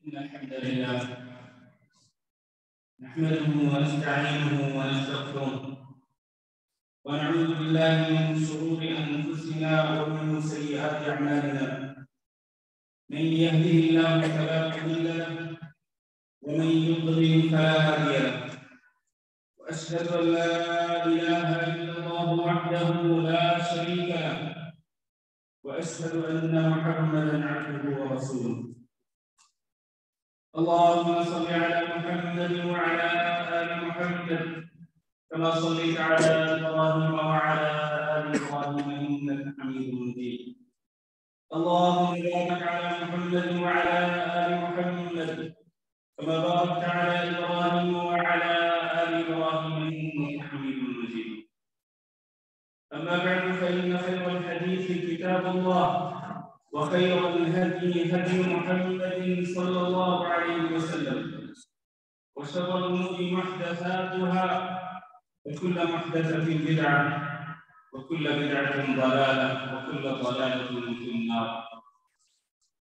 إن الحمد لله نحمده ونستعينه ونستغفره ونعوذ بالله من شرور أنفسنا ومن سيئات أعمالنا. من يهده الله فلا مضل له ومن يضلل فلا هادي له. وأشهد أن لا إله إلا الله وحده لا شريك له وأشهد أن محمدا عبده ورسوله. اللهم صل على محمد وعلى آل محمد كما صليت على إبراهيم وعلى آل إبراهيم إنك حميد مجيد. اللهم بارك على محمد وعلى آل محمد كما باركت على إبراهيم وعلى آل إبراهيم إنك حميد مجيد. أما بعد فإن خير الحديث كتاب الله وخير الهدي هدي محمد صلى الله عليه وسلم وشر الأمور محدثاتها وكل محدثة بدعة وكل بدعة ضلالة وكل ضلالة في النار.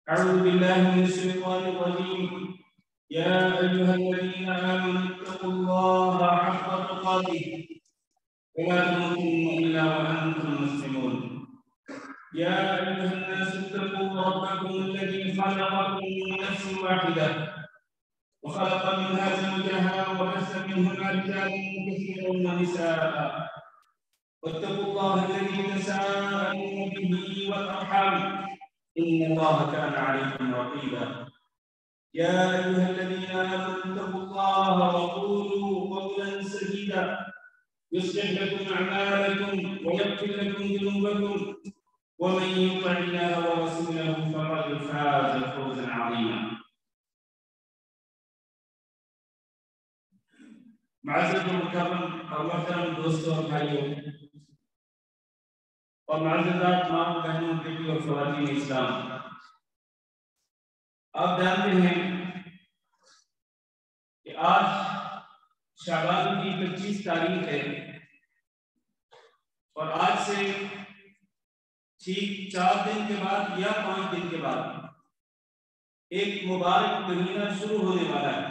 أعوذ بالله من الشيطان الرجيم. يا أيها الذين آمنوا اتقوا الله حق تقاته ولا تموتن إلا وأنتم مسلمون. يا أيها الناس اتقوا ربكم الذي خلقكم من نفس واحدة وخلق منها زوجها وبث منهما رجالا كثيرا ونساء واتقوا الله الذي تساءلون به والأرحام إن الله كان عليكم رقيبا. يا أيها الذين آمنوا اتقوا الله وقولوا قولا سديدا يصلح لكم أعمالكم ويغفر لكم ذنوبكم ومن يطع الله ورسوله فقد فاز فوزا عظيما. معزز المكرم اور محترم دوستوں اور بھائیوں اور معززات ماں بہنوں بیٹی اور خواتین اسلام، آپ جانتے ہیں کہ آج شعبان کی 25 تاریخ ہے اور آج سے ٹھیک 4 دن کے بعد یا 5 دن کے بعد ایک مبارک مہینہ شروع ہونے والا ہے۔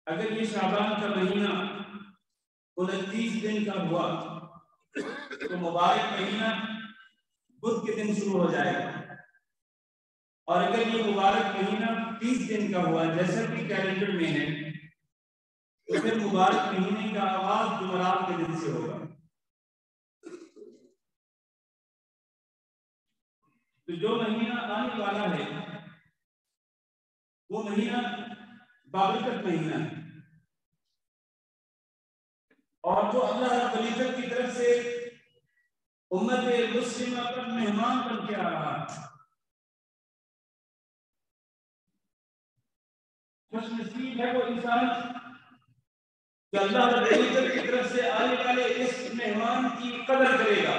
اگر یہ شعبان کا مہینہ 29 دن کا ہوا تو مبارک مہینہ بدھ کے دن شروع ہو جائے گا، اور اگر یہ مبارک مہینہ 30 دن کا ہوا جیسا کہ کیلنڈر میں ہے تو پھر مبارک مہینے کا آغاز جمعرات کے دن سے ہوگا۔ تو جو مہینہ آنے والا ہے وہ مہینہ بابرکت مہینہ ہے، اور جو اللہ رب العزت کی طرف سے امت مسلمہ پر مہمان بن کے آ رہا ہے۔ خوش نصیب ہے وہ انسان کہ اللہ رب العزت کی طرف سے آنے والے اس مہمان کی قدر کرے گا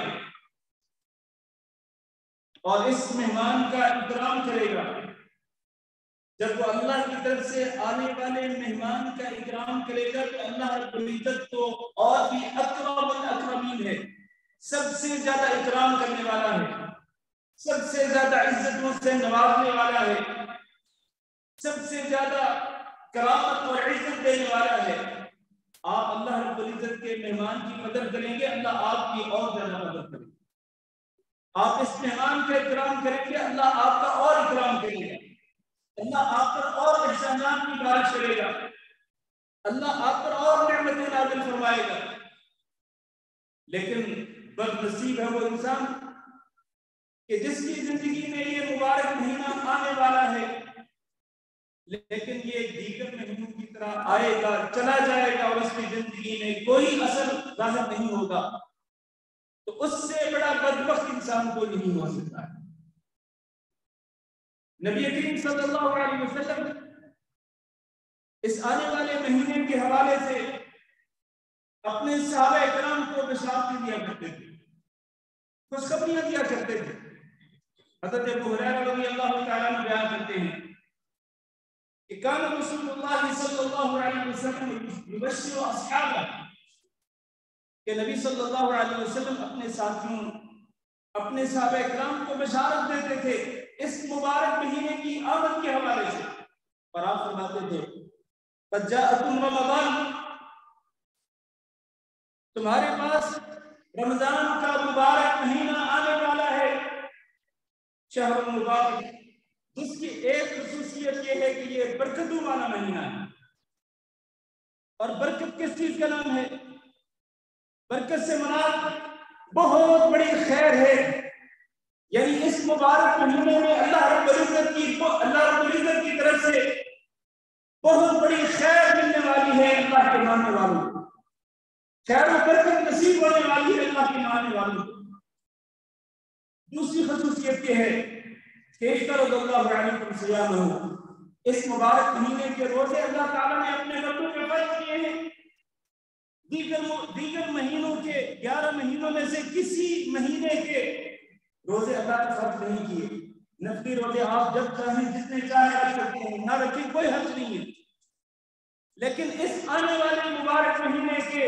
اور اس مہمان کا اکرام کرے گا۔ جب وہ اللہ کی طرف سے آنے والے مہمان کا اکرام کرے گا تو اللہ رب العزت تو اور بھی اکرم الاکرمین ہے، سب سے زیادہ اکرام کرنے والا ہے، سب سے زیادہ عزتوں سے نوازنے والا ہے، سب سے زیادہ کرامت اور عزت دینے والا ہے۔ آپ اللہ رب العزت کے مہمان کی قدر کریں گے، اللہ آپ کی اور زیادہ قدر کرے گا۔ آپ اس مہمان کا اکرام کریں گے، اللہ آپ کا اور اکرام کرے گا، اللہ آپ پر اور احسانات کی بارش کرے گا، اللہ آپ پر اور نعمتیں نازل فرمائے گا۔ لیکن بدنصیب ہے وہ انسان کہ جس کی زندگی میں یہ مبارک مہینہ آنے والا ہے لیکن یہ دیگر مہینوں کی طرح آئے گا، چلا جائے گا اور اس کی زندگی میں کوئی اثر ظاہر نہیں ہوگا، تو اس سے بڑا بدبخت انسان کو نہیں ہو سکتا ہے۔ نبی کریم صلی اللہ علیہ وسلم اس آنے والے مہینے کے حوالے سے اپنے صحابہ کرام کو بشارتیں دیا کرتے تھے، خوشخبریاں دیا کرتے تھے۔ حضرت ابو ہریرہ رضی اللہ تعالیٰ عنہ بیان کرتے ہیں کہ کان رسول اللہ صلی اللہ علیہ وسلم یبشر اصحابہ، کہ نبی صلی اللہ علیہ وسلم اپنے ساتھیوں، اپنے صحابہ کرام کو بشارت دیتے تھے اس مبارک مہینے کی آمد کے حوالے سے، اور آپ فرماتے تھے قد جاءکم رمضان، تمہارے پاس رمضان کا مبارک مہینہ آنے والا ہے، شہر مبارک، جس کی ایک خصوصیت یہ ہے کہ یہ برکتوں والا مہینہ ہے۔ اور برکت کس چیز کا نام ہے؟ برکت سے مراد بہت بڑی خیر ہے، یعنی اس مبارک مہینے میں اللہ رب العزت کی طرف سے بہت بڑی خیر ملنے والی ہے اللہ کے ماننے والوں کو، خیر و برکت نصیب ہونے والی ہے اللہ کے ماننے والوں کو۔ دوسری خصوصیت یہ ہے کہ افترض اللہ علیکم صیامہ، اس مبارک مہینے کے روزے اللہ تعالیٰ نے اپنے بندوں پہ فرض کیے ہیں۔ دیگر مہینوں کے 11 مہینوں میں سے کسی مہینے کے روزے اللہ نے فرض نہیں کیے، نفلی روزے آپ جب چاہیں جتنے چاہیں رکھ سکتے ہیں، نہ رکھیں کوئی حرج نہیں ہے، لیکن اس آنے والے مبارک مہینے کے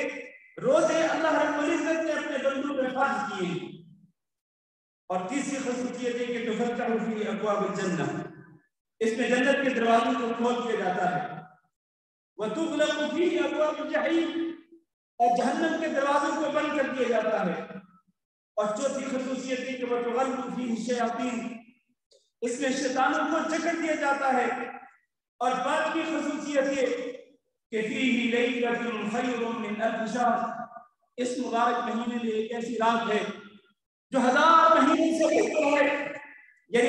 روزے اللہ رب العزت نے اپنے بندوں پہ فرض کیے ہیں۔ اور تیسری خصوصیت ہے کہ تفتح فیہ ابواب الجنہ، اس میں جنت کے دروازوں کو کھول دیا جاتا ہے، وتغلق فیہ ابواب الجحیم، اور جہنم کے دروازوں کو بند کر دیا جاتا ہے۔ اور چوتھی خصوصیت ہے کہ وتغلق فیہ الشیاطین، اس میں شیطانوں کو جکڑ دیا جاتا ہے۔ اور پانچویں خصوصیت یہ کہ فیہ لیلۃ خیر من الف شہر، اس مبارک مہینے میں ایک ایسی رات ہے جو 1000 مہینے سے بہتر ہے، یعنی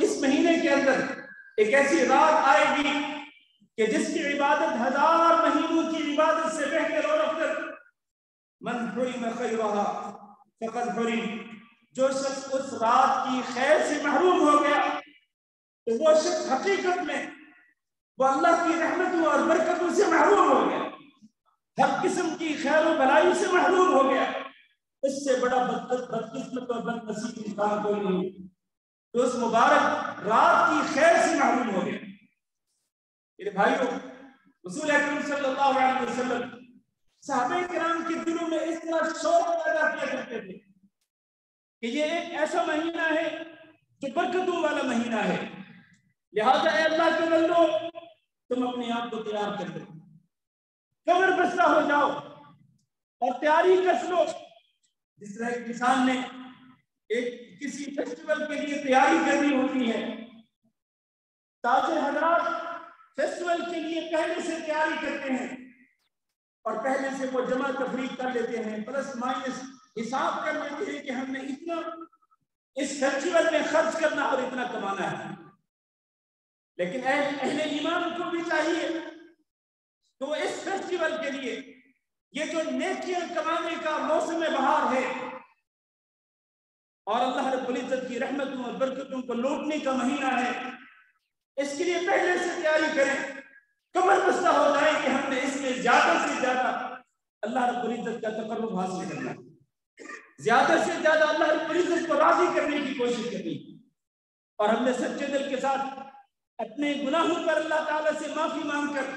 اس مہینے کے اندر ایک ایسی رات آئے گی کہ جس کی عبادت 1000 مہینوں کی عبادت سے بہتر اور افضل۔ من حرم خیرہا فقد حرم، جو شخص اس رات کی خیر سے محروم ہو گیا تو وہ شخص حقیقت میں وہ اللہ کی رحمتوں اور برکتوں سے محروم ہو گیا، ہر قسم کی خیر و بھلائی سے محروم ہو گیا۔ اس سے بڑا بدقسمت اور بدنصیب انسان کوئی نہیں تو اس مبارک رات کی خیر سے محروم ہو گیا۔ میرے بھائیوں، رسول اکرم صلی اللہ علیہ وسلم صحابہ کرام کے دلوں میں اس طرح شوق پیدا کیا کرتے تھے کہ یہ ایک ایسا مہینہ ہے جو برکتوں والا مہینہ ہے، لہذا اے اللہ کے بندو تم اپنے آپ کو تیار کر دو، کمر بستہ ہو جاؤ اور تیاری کر لو، جس طرح ایک کسان نے ایک کسی فیسٹیول کے لیے تیاری کرنی ہوتی ہے، تاجر حضرات فیسٹیول کے لیے پہلے سے تیاری کرتے ہیں اور پہلے سے وہ جمع تفریق کر لیتے ہیں، پلس مائنس حساب کر لیتے ہیں کہ ہم نے اتنا اس فیسٹیول میں خرچ کرنا اور اتنا کمانا ہے۔ لیکن اہل ایمان کو بھی چاہیے تو اس فیسٹیول کے لیے یہ جو نیکیاں کمانے کا موسم بہار ہے اور اللہ رب العزت کی رحمتوں اور برکتوں کو لوٹنے کا مہینہ ہے، اس کے لیے پہلے سے تیاری کریں، کمر بستہ ہو جائے کہ ہم نے اس میں زیادہ سے زیادہ اللہ رب العزت کا تقرب حاصل کرنا، زیادہ سے زیادہ اللہ رب العزت کو راضی کرنے کی کوشش کرنی، اور ہم نے سچے دل کے ساتھ اپنے گناہوں پر اللہ تعالیٰ سے معافی مانگ کر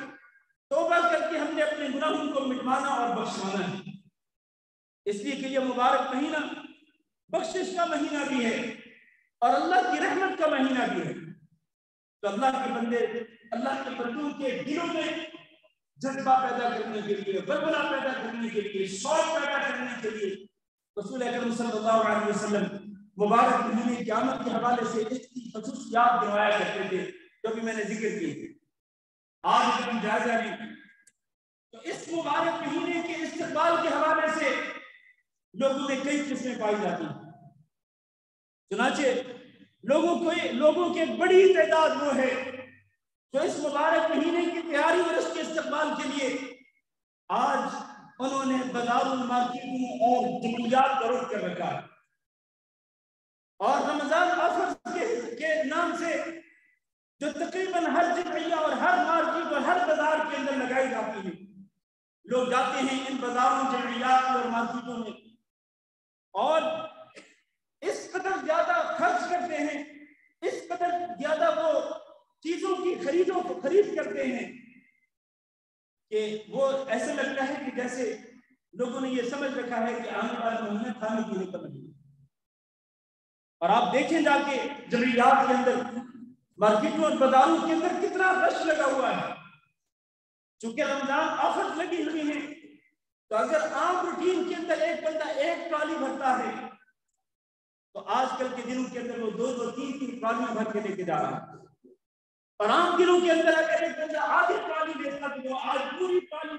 توبہ کر کے ہم نے اپنے گناہوں کو مٹوانا اور بخشوانا ہے، اس لیے کہ یہ مبارک مہینہ بخشش کا مہینہ بھی ہے اور اللہ کی رحمت کا مہینہ بھی ہے۔ تو اللہ کے بندے، اللہ کے بندوں کے دلوں میں جذبہ پیدا کرنے کے لیے، بلبلہ پیدا کرنے کے لیے، شوق پیدا کرنے کے لیے رسول اکرم صلی اللہ علیہ وسلم مبارک مہینے کی آمد کے حوالے سے اس کی خصوصیات دکھایا کرتے تھے جو بھی میں نے ذکر کی تھی۔ آج اگر ہم جائزہ لیں تو اس مبارک مہینے کے استقبال کے حوالے سے لوگوں میں کئی قسمیں پائی جاتی ہیں۔ چنانچہ لوگوں کی ایک بڑی تعداد وہ ہے جو اس مبارک مہینے کی تیاری اور اس کے استقبال کے لیے آج انہوں نے بازاروں، مارکیٹوں اور جمعیات کا رخ کر رکھا ہے، اور رمضان آفرز کے نام سے جو تقریباً ہر جمعیہ اور ہر مارکیٹ اور ہر بازار کے اندر لگائی جاتی ہے، لوگ جاتے ہیں ان بازاروں، جمعیات اور مارکیٹوں میں اور اس قدر زیادہ خرچ کرتے ہیں، اس قدر زیادہ وہ چیزوں کی خرید کرتے ہیں کہ وہ ایسا لگتا ہے کہ جیسے لوگوں نے یہ سمجھ رکھا ہے کہ آنے والا مہینہ کھانے پینے کا مہینہ۔ اور آپ دیکھیں جا کے جمعیات کے اندر، مارکیٹوں اور بازاروں کے اندر کتنا رش لگا ہوا ہے۔ چونکہ رمضان آفرز لگی ہوئی ہیں تو اگر عام روٹین کے اندر ایک بندہ ایک ٹرالی بھرتا ہے تو آج کل کے دنوں کے اندر وہ 2-2 3-3 ٹرالیاں بھر کے لے کے جا رہا ہے، اور عام دنوں کے اندر اگر ایک بندہ آدھی ٹرالی لیتا تو وہ آج پوری ٹرالی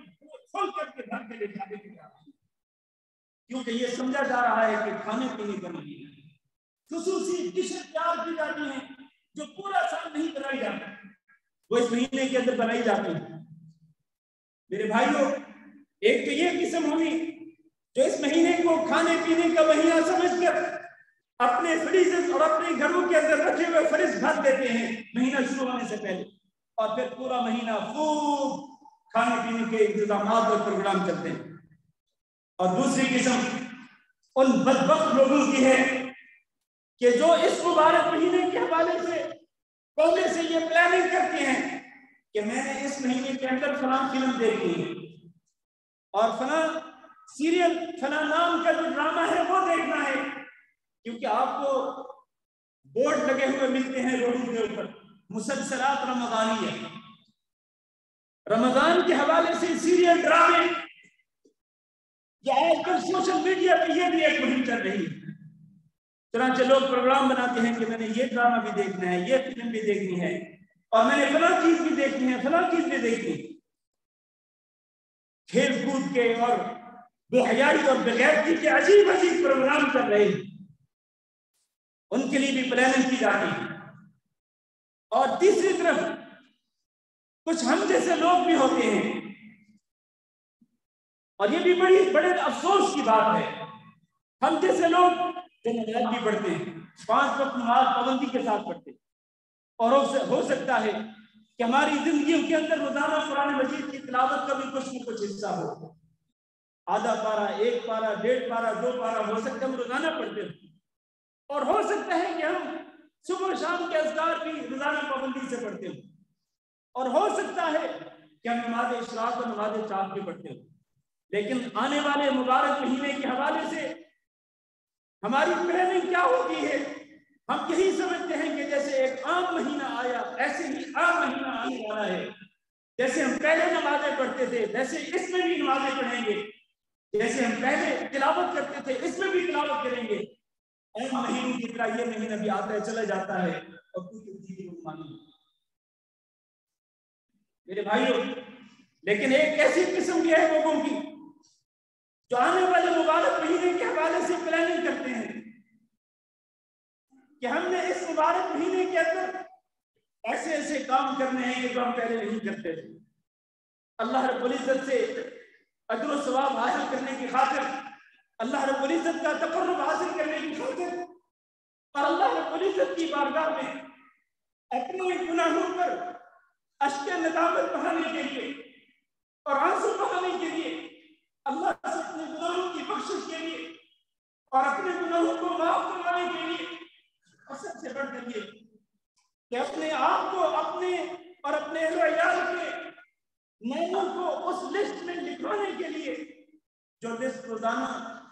کھول کر کے بھر کے لے جا رہا ہے، کیونکہ یہ سمجھا جا رہا ہے کہ کھانے پینے کا مہینہ ہے۔ خصوصی ڈشیں تیار کی جاتی ہیں جو پورا سال نہیں بنائی جاتی، وہ اس مہینے کے اندر بنائی جاتی ہیں۔ میرے بھائیوں، ایک تو یہ قسم ہوئی جو اس مہینے کو کھانے پینے کا مہینہ سمجھ کر اپنے فریزر اور اپنے گھروں کے اندر رکھے ہوئے فریز بھر دیتے ہیں مہینہ شروع ہونے سے پہلے، اور پھر پورا مہینہ خوب کھانے پینے کے انتظامات اور پروگرام چلتے ہیں۔ اور دوسری قسم ان بدبخت لوگوں کی ہے کہ جو اس مبارک مہینے کے حوالے سے پہلے سے یہ پلاننگ کرتے ہیں کہ میں نے اس مہینے کے اندر فلاں فلم دیکھنی ہے اور فلاں سیریل، فلاں نام کا جو ڈرامہ ہے وہ دیکھنا ہے، کیونکہ آپ کو بورڈ لگے ہوئے ملتے ہیں روڈوں کے اوپر، مسلسلات رمضانی ہے، رمضان کے حوالے سے سیریل، ڈرامے، یا آج کل سوشل میڈیا پہ یہ بھی ایک مہم چل رہی ہے۔ چنانچہ لوگ پروگرام بناتے ہیں کہ میں نے یہ ڈرامہ بھی دیکھنا ہے، یہ فلم بھی دیکھنی ہے، اور میں نے فلاں چیز بھی دیکھنی ہے، فلاں چیز بھی دیکھنی ہے۔ کھیل کود کے اور بے حیائی اور بغیرتی کے عجیب عجیب پروگرام چل رہے ہیں، ان کے لیے بھی پلاننگ کی جاتی ہے۔ اور تیسری طرف کچھ ہم جیسے لوگ بھی ہوتے ہیں، اور یہ بھی بڑے افسوس کی بات ہے، ہم جیسے لوگ جو نماز بھی پڑھتے ہیں، 5 وقت نماز پابندی کے ساتھ پڑھتے ہیں، اور ہو سکتا ہے کہ ہماری زندگیوں کے اندر روزانہ قرآن مجید کی تلاوت کا بھی کچھ نہ کچھ حصہ ہو، آدھا پارہ، 1 پارہ، 1.5 پارہ، 2 پارہ ہو سکتا ہے ہم روزانہ پڑھتے ہیں، اور ہو سکتا ہے کہ ہم صبح و شام کے اذکار بھی روزانہ پابندی سے پڑھتے ہیں، اور ہو سکتا ہے کہ ہم نماز اشراق اور نماز چاق بھی پڑھتے ہیں۔ لیکن آنے والے مبارک مہینے کے حوالے سے ہماری پلاننگ کیا ہوتی ہے؟ ہم یہی سمجھتے ہیں کہ جیسے ایک عام مہینہ آیا ایسے ہی عام مہینہ آنے والا ہے، جیسے ہم پہلے نمازیں پڑھتے تھے ویسے اس میں بھی نمازیں پڑھیں گے، جیسے ہم پہلے تلاوت کرتے تھے اس میں بھی بات کریں گے اہم مہینے کی طرح یہ مہینہ بھی آتا ہے چلا جاتا ہے اور کوئی چیز کو مانی میرے بھائیوں. لیکن ایک ایسی قسم کی ہے لوگوں کی جو آنے والے مبارک مہینے کے حوالے سے پلاننگ کرتے ہیں کہ ہم نے اس مبارک مہینے کے اندر ایسے ایسے کام کرنے ہیں کہ جو ہم پہلے نہیں کرتے تھے. اللہ رب العزت سے اجر و ثواب حاصل کرنے کی خاطر, اللہ رب العزت کا تقرب حاصل کرنے کی خاطر اور اللہ رب العزت کی بارگاہ میں اپنے گناہوں پر اشک ندامت بہانے کے لیے اور آنسو بہانے کے لیے, اللہ سے اپنے گناہوں کی بخشش کے لیے اور اپنے گناہوں کو معاف کروانے کے لیے, اور سب سے بڑھ کر یہ کہ اپنے آپ کو اپنے اور اپنے اہل و عیال کے ناموں کو اس لسٹ میں لکھوانے کے لیے جو لسٹ روزانہ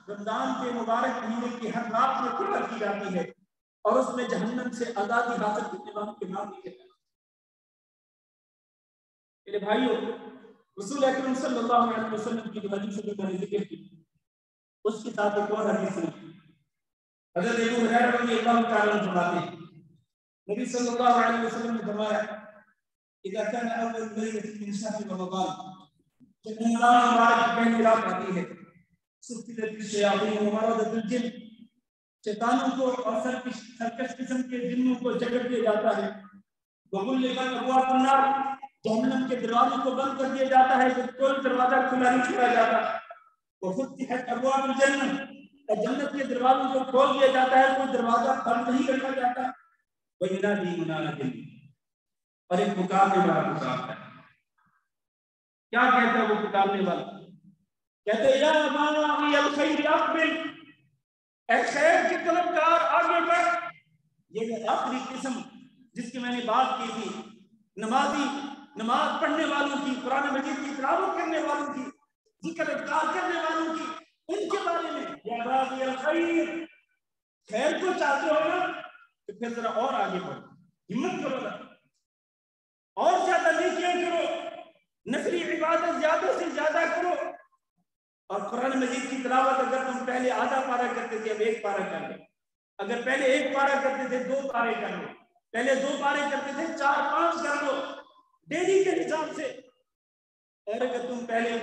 رمضان کے مبارک مہینے کی ہر رات میں کھلا کی جاتی ہے اور اس میں جہنم سے آزادی حاصل کرنے والوں کے نام لکھے جاتے ہیں. میرے بھائیوں, رسول اکرم صلی اللہ علیہ وسلم کی جو حدیث میں نے ذکر کی اس کے ساتھ ایک اور حدیث ہے. حضرت ابو ہریرہ رضی اللہ تعالی عنہ فرماتے ہیں نبی صلی اللہ علیہ وسلم نے فرمایا اذا كان اول ليله من شهر رمضان جب رمضان مبارک کی پہلی رات آتی ہے سلسلۃ الشیاطین ومرضۃ الجن, شیطانوں کو اور سرکش قسم کے جنوں کو جکڑ دیا جاتا ہے. وغلقت ابواب النار, جہنم کے دروازوں کو بند کر دیا جاتا ہے, کوئی دروازہ کھلا نہیں چھوڑا جاتا. وفتحت ابواب الجنہ, اور جنت کے دروازوں کو کھول دیا جاتا ہے, کوئی دروازہ بند نہیں رکھا جاتا. وینادی منادٍ, اور ایک پکارنے والا پکارتا ہے. کیا کہتا ہے وہ پکارنے والا؟ کہتے یا باغی الخیر اقبل, اے خیر کے طلبگار آگے بڑھ. یہ آخری قسم جس کی میں نے بات کی تھی, نمازی, نماز پڑھنے والوں کی, قرآن مجید کی تلاوت کرنے والوں کی, ذکر اذکار کرنے والوں کی, ان کے بارے میں یا باغی الخیر, خیر کو چاہتے ہو نا تو پھر ذرا اور آگے بڑھو, ہمت کرو ذرا اور زیادہ نیکیاں کرو, نفلی عبادت زیادہ سے زیادہ کرو. اور قرآن مجید کی تلاوت اگر تم پہلے آدھا پارہ کرتے تھے اب ایک پارہ کر لو, اگر پہلے ایک پارہ کرتے تھے 2 پارے کر لو, پہلے 2 پارے کرتے تھے 4-5 کر لو ڈیلی کے حساب سے. اور اگر تم پہلے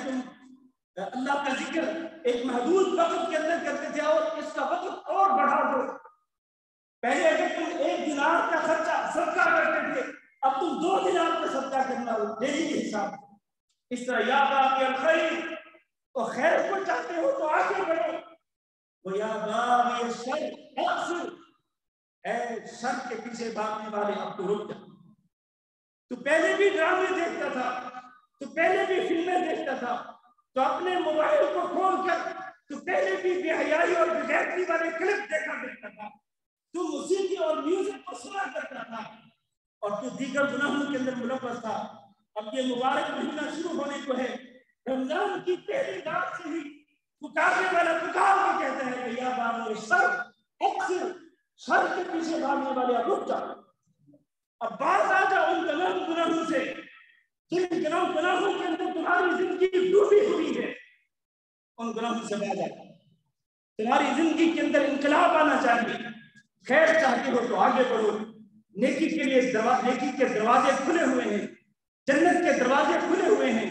تم اللہ کا ذکر ایک محدود وقت کے اندر کرتے تھے اور اس کا وقت اور بڑھا دو. پہلے اگر تم 1 دینار کا خرچہ صدقہ کرتے تھے اب تم 2 دینار کا صدقہ کرنا ہو ڈیلی کے حساب سے. اس طرح یا باغی الخیر, تو خیر کو چاہتے ہو تو آگے بڑھو. وہ یا باغی الشر اقصر, اے شر کے پیچھے بھاگنے والے اب تو رک جا. تو پہلے بھی ڈرامے دیکھتا تھا, تو پہلے بھی فلمیں دیکھتا تھا, تو اپنے موبائل کو کھول کر تو پہلے بھی بے حیائی اور بے غیرتی والے کلپ دیکھا کرتا تھا, تو موسیقی اور میوزک کو سنا کرتا تھا, اور تو دیگر گناہوں کے اندر ملوث تھا. اب یہ مبارک مہینہ شروع ہونے کو ہے, رمضان کی پہلی رات سے ہی پکارنے والا پکار کے کہتا ہے کہ یا باغی الشر اقصر, شر کے پیچھے بھاگنے والے رک جا. اب باز آ جا ان تمام گناہوں سے جن گناہوں کے اندر تمہاری زندگی ڈوبی ہوئی ہے, ان گناہوں سے باز آ جا. تمہاری زندگی کے اندر انقلاب آنا چاہیے, خیر چاہتے ہو تو آگے بڑھو. نیکی کے لیے نیکی کے دروازے کھلے ہوئے ہیں, جنت کے دروازے کھلے ہوئے ہیں,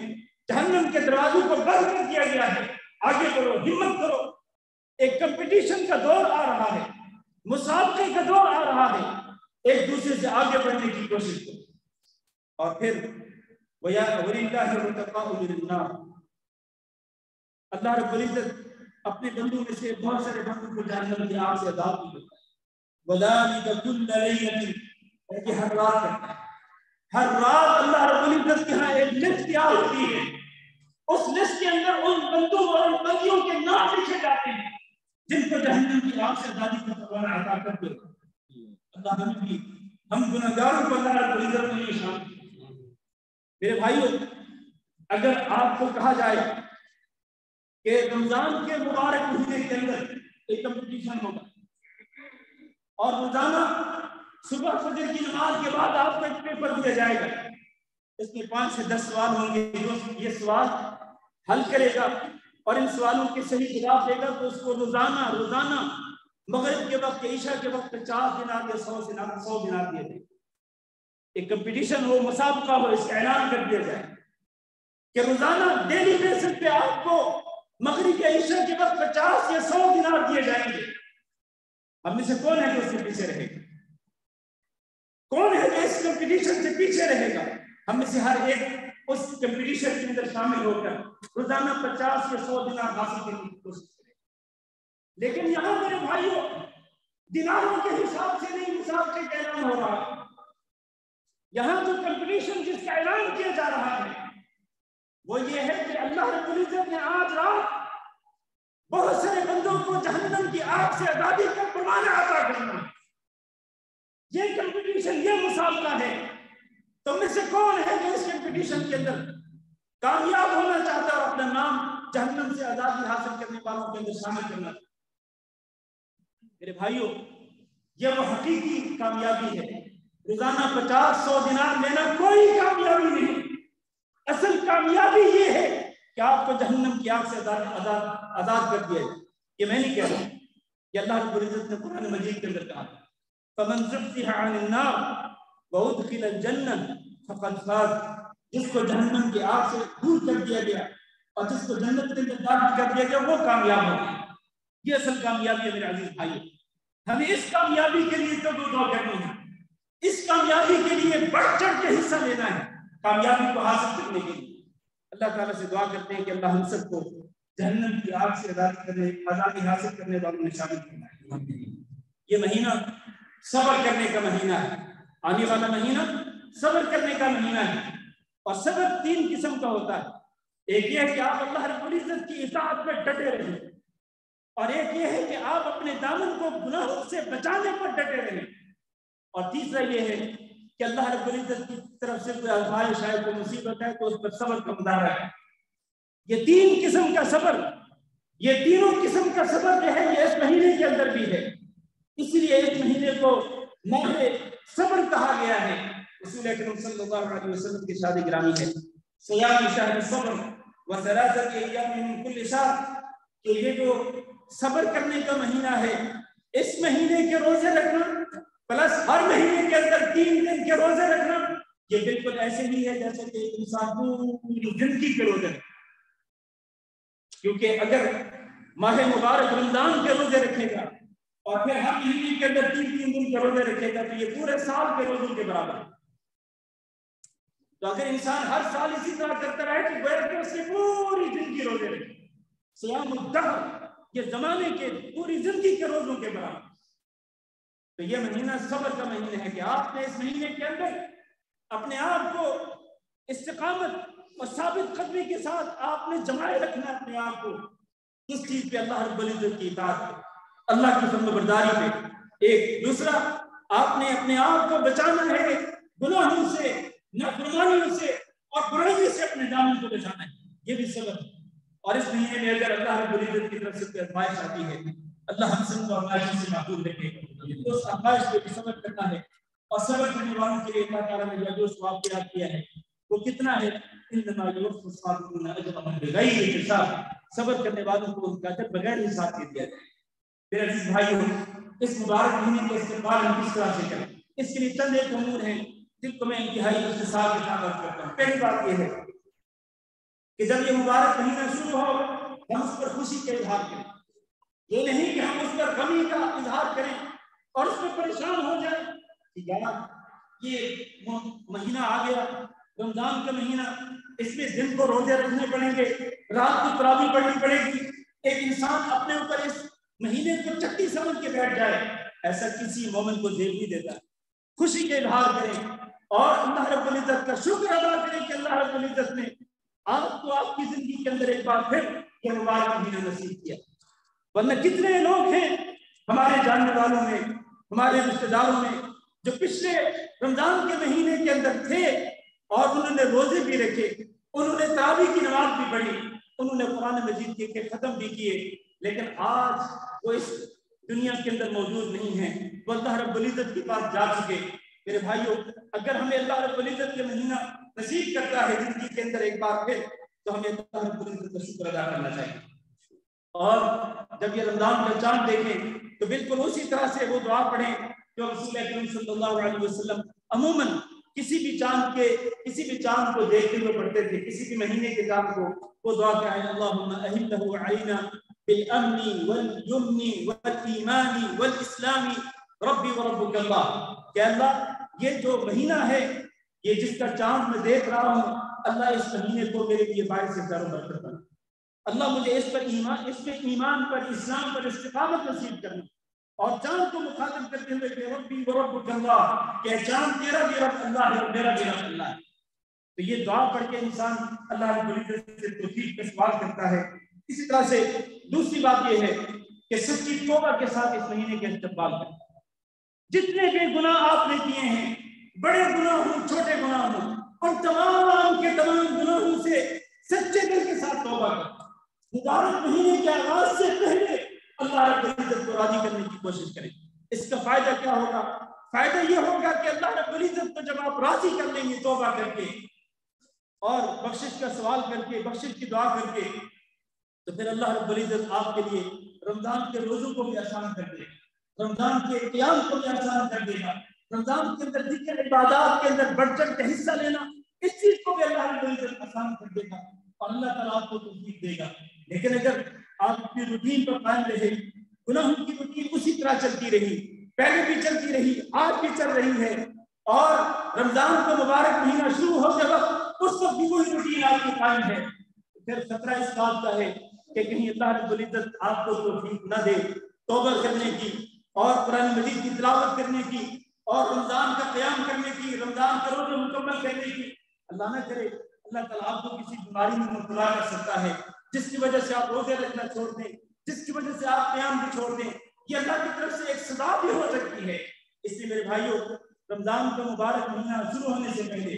جہنم کے دروازوں کو بند کر دیا گیا ہے. آگے بڑھو, ہمت کرو. ایک کمپٹیشن کا دور آ رہا ہے, مسابقے کا دور آ رہا ہے, ایک دوسرے سے آگے بڑھنے کی کوشش کرو. اور پھر وَلِلَّهِ الْمُتَقَاءُ لِلنَّارِ, اللہ رب العزت اپنے بندوں میں سے بہت سارے بندوں کو جہنم کی آگ سے عذاب بھی دیتا ہے. وَذَلِكَ كُلَّ لَيْلَةٍ, کہ ہر رات کرتا ہے, ہر رات اللہ رب العزت کے ہاں ایک لسٹ تیار ہوتی ہے. اس لسٹ کے اندر ان بندوں اور ان بندیوں کے نام لکھے جاتے ہیں جن کو جہنم کی آگ سے آزادی کا پروانہ عطا کر دے. اللہ ہمیں بھی, ہم گناہگاروں کو اللہ رب العزت نے شامل کیا. میرے بھائیوں, اگر آپ کو کہا جائے کہ رمضان کے مبارک مہینے کے اندر ایک کمپٹیشن ہوگا اور روزانہ صبح فجر کی نماز کے بعد آپ کو ایک پیپر دیا جائے گا, اس میں 5 سے 10 سوال ہوں گے. جو یہ سوال حل کرے گا اور ان سوالوں کے صحیح جواب دے گا تو اس کو روزانہ مغرب کے وقت عشاء کے وقت 50 دینار یا 100 دینار دیے تھے. ایک کمپٹیشن ہو، مسابقہ ہو، اس کا اعلان کر دیا جائے کہ روزانہ ڈیلی بیسس پہ آپ کو مغرب کے عشاء کے وقت 50 یا 100 دینار دیے جائیں گے. ہم میں سے کون ہے جو اس کے پیچھے رہے گا؟ کون ہے جو اس کمپٹیشن سے پیچھے رہے گا؟ ہم میں سے ہر ایک اس کمپٹیشن کے اندر شامل ہو کر روزانہ 50 یا 100 دینار حاصل کرنے کی کوشش کرے. لیکن یہاں میرے بھائیوں دیناروں کے حساب سے نہیں مسابقے کا اعلان ہو رہا ہے. یہاں جو کمپٹیشن جس کا اعلان کیا جا رہا ہے وہ یہ ہے کہ اللہ رب العزت نے آج رات بہت سارے بندوں کو جہنم کی آگ سے آزادی کا پیمانہ عطا کرنا. یہ کمپٹیشن، یہ مسابقہ ہے. تم میں سے کون ہے جو اس کمپٹیشن کے اندر کامیاب ہونا چاہتا ہے اور اپنا نام جہنم سے آزادی حاصل کرنے والوں کے اندر شامل کرنا چاہتا ہے؟ میرے بھائیوں یہ وہ حقیقی کامیابی ہے. روزانہ 50-100 دینار لینا کوئی کامیابی نہیں. اصل کامیابی یہ ہے کہ آپ کو جہنم کی آگ سے آزاد کر دیا جائے. یہ میں نہیں کہہ رہا ہوں، یہ اللہ رب العزت نے قرآن مجید کے اندر کہا فَمَنْ زُحْزِحَ عَنِ النَّارِ وَأُدْخِلَ الْجَنَّةَ فَقَدْ فَازَ. جس کو جہنم کی آگ سے دور کر دیا گیا اور جس کو جنت کے اندر داخل کر دیا گیا وہ کامیاب ہو گیا. یہ اصل کامیابی ہے میرے عزیز بھائیو. ہمیں اس کامیابی کے لیے تو دعا کرنی ہے، اس کامیابی کے لیے بڑھ چڑھ کے حصہ لینا ہے کامیابی کو حاصل کرنے کے لیے. اللہ تعالیٰ سے دعا کرتے ہیں کہ اللہ ہم سب کو جہنم کی آگ سے آزادی حاصل کرنے والوں میں شامل کرنا ہے. یہ مہینہ صبر کرنے کا مہینہ ہے. آنے والا مہینہ صبر کرنے کا مہینہ ہے. اور صبر 3 قسم کا ہوتا ہے. ایک یہ ہے کہ آپ اللہ رب العزت کی اطاعت میں ڈٹے رہیں، اور ایک یہ ہے کہ آپ اپنے دامن کو گناہوں سے بچانے پر ڈٹے رہیں، اور تیسرا یہ ہے کہ اللہ رب العزت کی طرف سے کوئی آزمائش ہے، کوئی مصیبت ہے تو اس پر صبر کا مظاہرہ ہے. یہ 3 قسم کا صبر، یہ تینوں قسم کا صبر جو ہے یہ اس مہینے کے اندر بھی ہے. اس لیے اس مہینے کو ماہ صبر کہا گیا ہے. رسول اکرم صلی اللہ علیہ وسلم کی شاد گرامی ہے صیام شہر صبر وثلاثۃ ایام من کل شہر، کہ یہ جو صبر کرنے کا مہینہ ہے اس مہینے کے روزے رکھنا پلس ہر مہینے کے اندر 3 دن کے روزے رکھنا یہ بالکل ایسے ہی ہے جیسے کہ انسان پوری زندگی کے روزے رکھے. کیونکہ اگر ماہ مبارک رمضان کے روزے رکھے گا اور پھر ہر مہینے کے اندر 3 دن کے روزے رکھے گا تو یہ پورے سال کے روزوں کے برابر ہے. تو اگر انسان ہر سال اسی طرح کرتا رہے تو گویا کہ اس کی پوری زندگی روزے رکھے. صیام الدہر یہ زمانے کے پوری زندگی کے روزوں کے برابر. تو یہ مہینہ صبر کا مہینہ ہے کہ آپ نے اس مہینے کے اندر اپنے آپ کو استقامت اور ثابت قدمی کے ساتھ آپ نے جمائے رکھنا اپنے آپ کو کس چیز پہ؟ اللہ رب العزت کی اطاعت پہ، اللہ کی فرمان برداری پہ. ایک دوسرا آپ نے اپنے آپ کو بچانا ہے گناہوں سے، نافرمانیوں سے اور برائیوں سے اپنے دامن کو بچانا ہے. یہ بھی صبر ہے. اور اس مہینے میں اگر اللہ رب العزت کی طرف سے کوئی آزمائش آتی ہے اللہ ہم سب کو آزمائش سے محفوظ رکھے. اس آزمائش پہ بھی صبر کرنا ہے. اور صبر کرنے والوں کے لیے اللہ تعالیٰ نے جو ثواب تیار کیا ہے وہ کتنا ہے؟ انما یوفی الصابرون اجرهم بغیر حساب. صبر کرنے والوں کو ان کا اجر بغیر حساب دے دیا جائے. میرے عزیز بھائیوں اس مبارک مہینے کے استقبال ہم کس طرح سے کریں اس کے لیے چند ایک امور ہیں جن کو میں انتہائی اختصار کے ساتھ عرض کرتا ہوں. پہلی بات یہ ہے کہ جب یہ مبارک مہینہ شروع ہو ہم اس پر خوشی کا اظہار کریں. یہ نہیں کہ ہم اس پر غمی کا اظہار کریں اور اس پر پریشان ہو جائیں کہ یار یہ مہینہ آ گیا رمضان کا مہینہ، اس میں دن کو روزے رکھنے پڑیں گے، رات کو تراویح پڑھنی پڑے گی. ایک انسان اپنے اوپر اس مہینے کو چٹی سمجھ کے بیٹھ جائے، ایسا کسی مومن کو زیب نہیں دیتا. خوشی کا اظہار کریں اور اللہ رب العزت کا شکر ادا کریں کہ اللہ رب العزت نے آپ کو آپ کی زندگی کے اندر ایک بار پھر یہ مبارک مہینہ نصیب کیا. ورنہ کتنے لوگ ہیں ہمارے جاننے والوں میں، ہمارے رشتہ داروں میں جو پچھلے رمضان کے مہینے کے اندر تھے اور انہوں نے روزے بھی رکھے، انہوں نے تراویح کی نماز بھی پڑھی، انہوں نے قرآن مجید کے ختم بھی کیے، لیکن آج وہ اس دنیا کے اندر موجود نہیں ہیں، وہ اللہ رب العزت کے پاس جا چکے. میرے بھائیوں اگر ہمیں اللہ رب العزت کے مہینہ نصیب کرتا ہے زندگی کے اندر ایک بار پھر تو ہمیں اللہ رب العزت کا شکر ادا کرنا چاہیے. اور جب یہ رمضان کا چاند دیکھیں تو بالکل اسی طرح سے وہ دعا پڑھیں جو رسول اکرم صلی اللہ علیہ وسلم عموماً کسی بھی چاند کو دیکھتے ہوئے پڑھتے تھے، کسی بھی مہینے کے چاند کو وہ دعا کہیں اللہم اہلہ علینا بالامن والیمن والایمان والاسلام ربی وربک اللہ، کہ اللہ یہ جو مہینہ ہے، یہ جس کا چاند میں دیکھ رہا ہوں، اللہ اس مہینے کو میرے لیے باعث دار و برکت بنا، اللہ مجھے اس پہ ایمان پر، اسلام پر استقامت نصیب کرنا، اور چاند کو مخاطب کرتے ہوئے کہ ربی وربک اللہ، کہ چاند تیرا بھی رب اللہ ہے اور میرا بھی رب اللہ ہے۔ تو یہ دعا پڑھ کے انسان اللہ رب العزت سے توفیق کا سوال کرتا ہے۔ اسی طرح سے دوسری بات یہ ہے کہ سچی توبہ کے ساتھ اس مہینے کے استقبال کریں۔ جتنے بھی گناہ آپ نے کیے ہیں، بڑے گناہ ہوں چھوٹے گناہ ہوں، اور تمام کے تمام گناہوں سے سچے دل کے ساتھ توبہ کریں۔ مبارک مہینے کے آغاز سے پہلے اللہ رب العزت کو راضی کرنے کی کوشش کریں۔ اس کا فائدہ کیا ہوگا؟ فائدہ یہ ہوگا کہ اللہ رب العزت کو جب آپ راضی کر لیں گے توبہ کر کے اور بخشش کا سوال کر کے، بخشش کی دعا کر کے، تو پھر اللہ رب العزت آپ کے لیے رمضان کے روزوں کو بھی آسان کر دے گا، رمضان کے قیام کو بھی آسان کر دے گا، رمضان کے اندر ذکر عبادات کے اندر بڑھ چڑھ کے حصہ لینا، اس چیز کو بھی اللہ رب العزت آسان کر دے گا اور اللہ تعالیٰ آپ کو توفیق دے گا۔ لیکن اگر آپ اپنی روٹین پر قائم رہے، گناہوں کی روٹین اسی طرح چلتی رہی، پہلے بھی چلتی رہی، آج بھی چل رہی ہے، اور رمضان کا مبارک مہینہ شروع ہوتے وقت اس وقت بھی وہی روٹین آپ کی قائم ہے، پھر خطرہ اس بات کا ہے کہ کہیں اللہ رب العزت آپ کو توفیق نہ دے توبہ کرنے کی اور قرآن مجید کی تلاوت کرنے کی اور رمضان کا قیام کرنے کی، رمضان کا روزہ مکمل کرنے کی۔ اللہ نہ کرے اللہ تعالیٰ آپ کو کسی بیماری میں مبتلا کر سکتا ہے جس کی وجہ سے آپ روزے رکھنا چھوڑ دیں، جس کی وجہ سے آپ قیام بھی چھوڑ دیں۔ یہ اللہ کی طرف سے ایک سزا بھی ہو سکتی ہے۔ اس لیے میرے بھائیوں، رمضان کا مبارک مہینہ شروع ہونے سے پہلے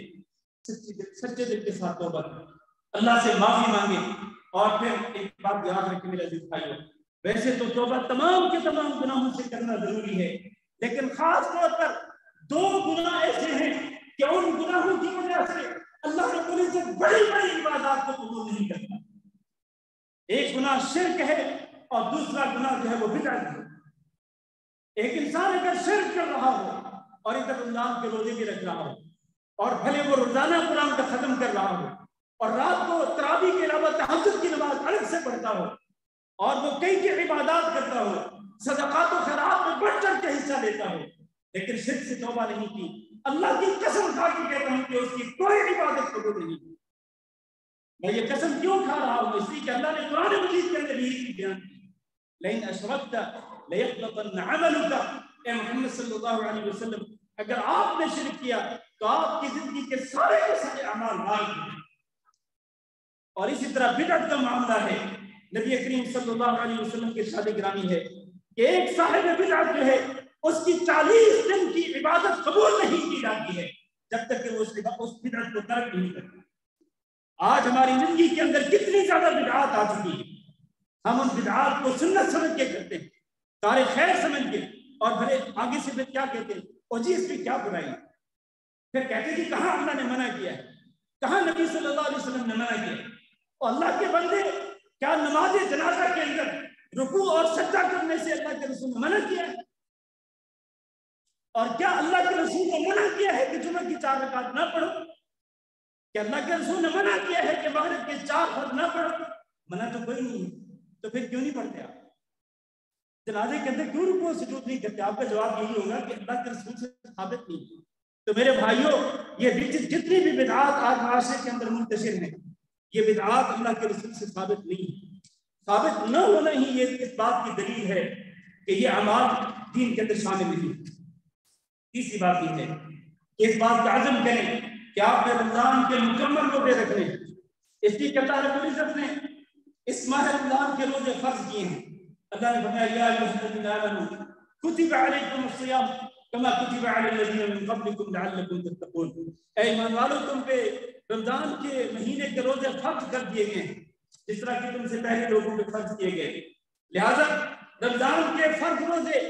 سچے دل کے ساتھ توبہ کریں، اللہ سے معافی مانگے، اور پھر ایک بات یاد رکھیں میرے عزیز بھائیوں، ویسے تو توبہ تمام کے تمام گناہوں سے کرنا ضروری ہے، لیکن خاص طور پر دو گناہ ایسے ہیں کہ ان گناہوں کی وجہ سے اللہ رب العزت بڑی بڑی عبادات کو قبول نہیں کرتا۔ ایک گناہ شرک ہے اور دوسرا گناہ جو ہے وہ بدعت ہے۔ ایک انسان اگر شرک کر رہا ہو اور ادھر رمضان کے روزے بھی رکھ رہا ہو، اور بھلے وہ روزانہ قرآن کا ختم کر رہا ہو، اور رات کو تراویح کے علاوہ تہجد کی نماز الگ سے پڑھتا ہو، اور وہ کئی عبادات کرتا ہو، صدقات و خیرات میں بڑھ چڑھ کے حصہ لیتا ہو، لیکن شرک سے توبہ نہیں کی، اللہ کی قسم کھا کے کہتا ہوں کہ اس کی کوئی عبادت قبول نہیں کی۔ میں یہ قسم کیوں کھا رہا ہوں؟ اس لیے کہ اللہ نے قرآن مجید کے اندر یہی بیان کی، لئن اشرکت لیحبطن عملک، اے محمد صلی اللہ علیہ وسلم، اگر آپ نے شرک کیا تو آپ کی زندگی کے سارے اعمال نار ہیں۔ اور اسی طرح بدعت کا معاملہ ہے، نبی کریم صلی اللہ علیہ وسلم کے ارشاد گرامی ہے کہ ایک صاحب بدعت جو ہے اس کی 40 دن کی عبادت قبول نہیں کی جاتی ہے جب تک کہ وہ اس بدعت کو ترک نہیں کرتا۔ آج ہماری زندگی کے اندر کتنی زیادہ بدعات آ چکی ہے، ہم ان بدعات کو سنت سمجھ کے کرتے ہیں، کار خیر سمجھ کے، اور بھلے آگے سے پھر کیا کہتے ہیں، اور جی اس میں کیا برائی ہے، پھر کہتے ہیں کہ کہاں اللہ نے منع کیا ہے، کہاں نبی صلی اللہ علیہ وسلم نے منع کیا ہے۔ اور اللہ کے بندے، کیا نماز جنازہ کے اندر رکوع اور سجدہ کرنے سے اللہ کے رسول نے منع کیا ہے؟ اور کیا اللہ کے رسول نے منع کیا ہے کہ جمعہ کی 4 رکعت نہ پڑھو؟ کہ اللہ کے رسول نے منع کیا ہے کہ مغرب کے 4 فرض نہ پڑھو؟ منع تو کوئی نہیں ہے، تو پھر کیوں نہیں پڑھتے آپ؟ جنازے کے اندر کیوں رکوع سجود نہیں کرتے؟ آپ کا جواب یہی ہوگا کہ اللہ کے رسول سے ثابت نہیں ہے۔ تو میرے بھائیوں، یہ جتنی بھی بدعات آج معاشرے کے اندر منتشر ہیں، یہ بدعات اللہ کے رسول سے ثابت نہیں ہے۔ ثابت نہ ہونا ہی یہ اس بات کی دلیل ہے کہ یہ اعمال دین کے اندر شامل نہیں۔ تیسری بات یہ ہے کہ اس بات کا عزم کریں کہ آپ نے رمضان کے مکمل روزے رکھنے، اس لیے کہ اللہ رب العزت نے اس ماہ رمضان کے روزے فرض کیے ہیں۔ اللہ نے فرمایا یا ایھا الذین آمنوا کتب علیکم الصیام کما کتب علی الذین من قبلکم لعلکم تتقون، اے ایمان والو تم پہ رمضان کے مہینے کے روزے فرض کر دیے گئے ہیں جس طرح کہ تم سے پہلے لوگوں پہ فرض کیے گئے۔ لہذا رمضان کے فرض روزے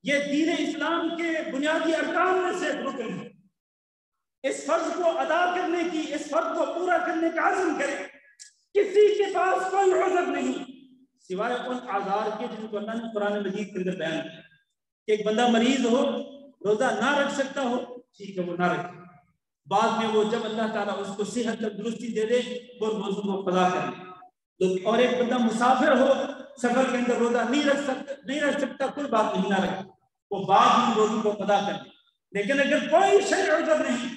یہ دین اسلام کے بنیادی ارکان میں سے رکن ہے۔ اس فرض کو ادا کرنے کی، اس فرض کو پورا کرنے کا عزم کریں۔ کسی کے پاس کوئی عذر نہیں، سوائے ان آزار کے جن کو اللہ نے قرآن مجید کے اندر بیان کیا کہ ایک بندہ مریض ہو، روزہ نہ رکھ سکتا ہو، ٹھیک ہے وہ نہ رکھے، بعد میں وہ جب اللہ تعالیٰ اس کو صحت تندرستی دے دے وہ روزوں کو قضا کر لے۔ اور ایک بندہ مسافر ہو، سفر کے اندر روزہ نہیں رکھ سکتا، کوئی بات نہیں، نہ رکھے، وہ بعد میں روزوں کو قضا کر لے۔ لیکن اگر کوئی شرعی عذر نہیں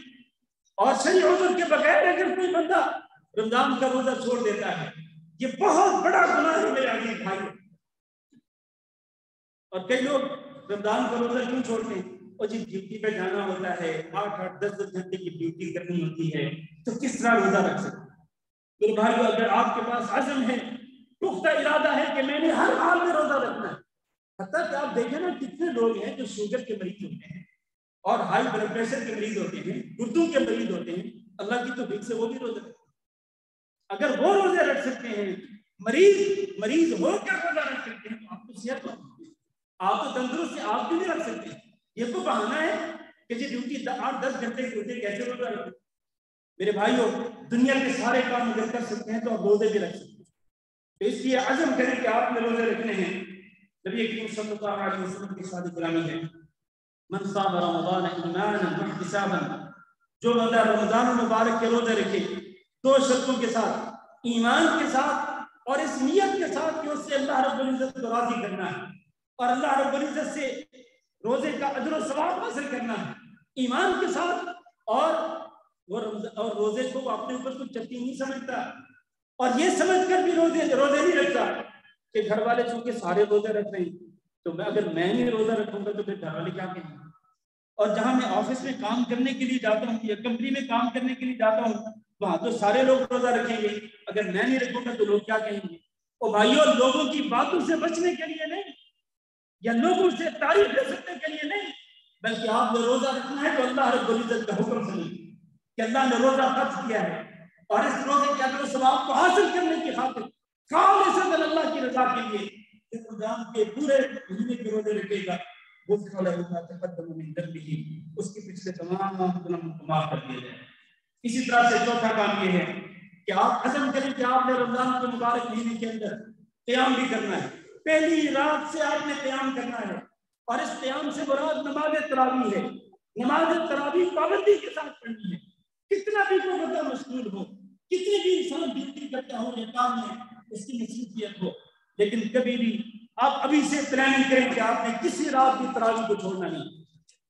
اور شرعی عذر کے بغیر اگر کوئی بندہ رمضان کا روزہ چھوڑ دیتا ہے، یہ بہت بڑا گناہ ہے میرے عزیز بھائیوں۔ اور کئی لوگ رمضان کا روزہ کیوں چھوڑتے ہیں؟ اور جی ڈیوٹی پہ جانا ہوتا ہے، 8-10 گھنٹے کی ڈیوٹی کرنی ہوتی ہے، تو کس طرح روزہ رکھ سکتے ہیں؟ میرے بھائیو، اگر آپ کے پاس عزم ہے، پختہ ارادہ ہے کہ میں نے ہر حال میں روزہ رکھنا ہے، حتیٰ کہ آپ دیکھیں نا کتنے لوگ ہیں جو شوگر کے مریض ہوتے ہیں اور ہائی بلڈ پریشر کے مریض ہوتے ہیں، گردوں کے مریض ہوتے ہیں، اللہ کی توفیق سے وہ بھی روزہ رکھتے ہیں۔ اگر وہ روزے رکھ سکتے ہیں، مریض ہو کر روزہ رکھ سکتے ہیں، تو آپ کو صحت مند، آپ تو تندرست ہیں، آپ بھی نہیں رکھ سکتے۔ یہ تو بہانہ ہے کہ جی ڈیوٹی 8-10 گھنٹے کی ہوتی ہے، کیسے روزہ رکھتے؟ میرے بھائیوں، دنیا کے سارے کام اگر کر سکتے ہیں تو آپ روزے بھی رکھ سکتے ہیں۔ تو اس لیے عزم کریں کہ آپ نے روزے رکھنے ہیں۔ نبی کریم صلی اللہ علیہ وسلم کی شادی گرامی ہے، من صام رمضان ایمانا واحتسابا، جو بندہ رمضان المبارک کے روزے رکھے 2 شرطوں کے ساتھ، ایمان کے ساتھ اور اس نیت کے ساتھ کہ اس سے اللہ رب العزت کو راضی کرنا ہے اور اللہ رب العزت سے روزے کا اجر و ثواب حاصل کرنا ہے، ایمان کے ساتھ، اور روزے کو وہ اپنے اوپر کچھ چٹی نہیں سمجھتا اور یہ سمجھ کر بھی روزے نہیں رکھتا کہ گھر والے چونکہ سارے روزے رکھ رہے ہیں تو اگر میں نہیں روزہ رکھوں گا تو پھر گھر والے کیا کہیں گے۔ اور جہاں میں آفس میں کام کرنے کے لیے جاتا ہوں یا کمپنی میں کام کرنے کے لیے جاتا ہوں، وہاں تو سارے لوگ روزہ رکھیں گے، اگر میں نہیں رکھوں گا تو لوگ کیا کہیں گے۔ اور بھائیوں، لوگوں کی باتوں سے بچنے کے لیے نہیں یا لوگوں سے تعریف لے سکنے کے لیے نہیں، بلکہ آپ نے روزہ رکھنا ہے تو اللہ رب العزت کا حکم سنیں کہ اللہ نے روزہ فرض کیا ہے اور اس روزے کے اجر و ثواب کو حاصل کرنے کی خاطر خالصاً اللہ کی رضا کے لیے اس رمضان کے پورے مہینے کے روزے رکھے گا، غفر لہ ما تقدم من ذنبہ، اس کے پچھلے تمام گناہوں کو معاف کر دیا جائے۔ اسی طرح سے چوتھا کام یہ ہے کہ آپ عزم کریں کہ آپ نے رمضان کے مبارک مہینے کے اندر قیام بھی کرنا ہے، پہلی رات سے آپ نے قیام کرنا ہے، اور اس قیام سے مراد نماز تراویح ہے۔ نماز تراویح پابندی کے ساتھ پڑھنی ہے، کتنا بھی کوئی بندہ مشغول ہو، کتنی بھی انسان ڈیوٹی کرتا ہو یا کام میں اس کی مصروفیت ہو، لیکن کبھی بھی آپ ابھی سے پلاننگ کریں کہ آپ نے کسی رات بھی تراویح کو چھوڑنا نہیں۔